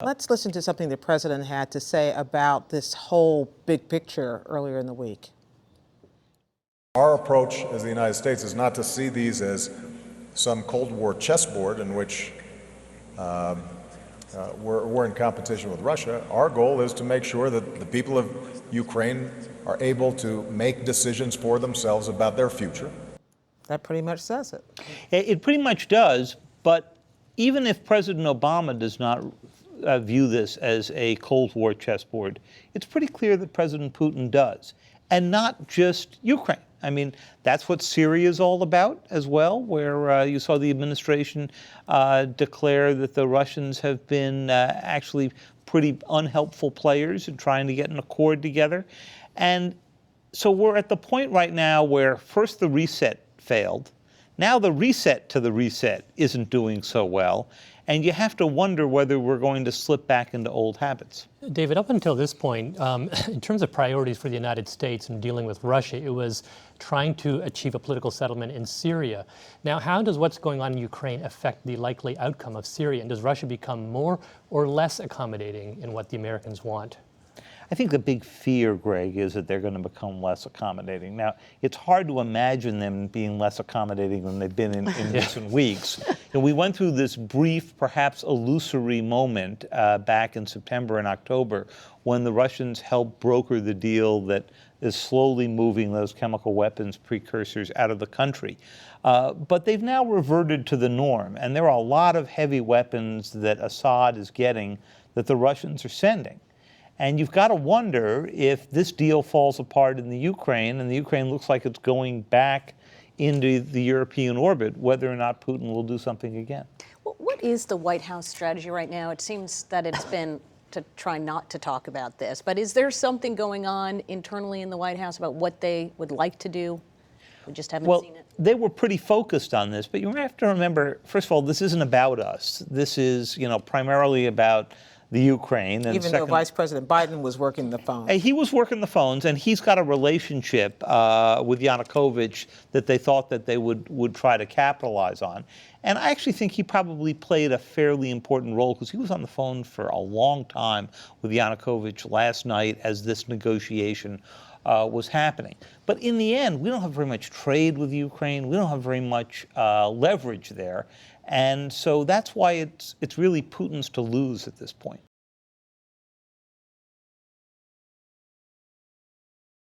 Let's listen to something the president had to say about this whole big picture earlier in the week. Our approach as the United States is not to see these as some Cold War chessboard in which we're in competition with Russia. Our goal is to make sure that the people of Ukraine are able to make decisions for themselves about their future. That pretty much says it. It pretty much does, but even if President Obama does not view this as a Cold War chessboard, it's pretty clear that President Putin does, and not just Ukraine. I mean, that's what Syria is all about as well, where you saw the administration declare that the Russians have been actually pretty unhelpful players in trying to get an accord together. And so we're at the point right now where first the reset failed. Now the reset to the reset isn't doing so well, and you have to wonder whether we're going to slip back into old habits. David, up until this point, in terms of priorities for the United States in dealing with Russia, it was trying to achieve a political settlement in Syria. Now, how does what's going on in Ukraine affect the likely outcome of Syria? And does Russia become more or less accommodating in what the Americans want? I think the big fear, Greg, is that they're going to become less accommodating. Now, it's hard to imagine them being less accommodating than they've been in recent weeks. We went through this brief, perhaps illusory moment back in September and October when the Russians helped broker the deal that is slowly moving those chemical weapons precursors out of the country. But they've now reverted to the norm, and there are a lot of heavy weapons that Assad is getting that the Russians are sending. And you've got to wonder if this deal falls apart in the Ukraine, and the Ukraine looks like it's going back into the European orbit, whether or not Putin will do something again. Well, what is the White House strategy right now? It seems that it's been to try not to talk about this, but is there something going on internally in the White House about what they would like to do? We just haven't seen it. They were pretty focused on this, but you have to remember, first of all, this isn't about us. This is, primarily about the Ukraine. And even though Vice President Biden was working the phone. He was working the phones, and he's got a relationship with Yanukovych that they thought that they would try to capitalize on. And I actually think he probably played a fairly important role because he was on the phone for a long time with Yanukovych last night as this negotiation was happening. But in the end, we don't have very much trade with Ukraine. We don't have very much leverage there. And so that's why it's really Putin's to lose at this point.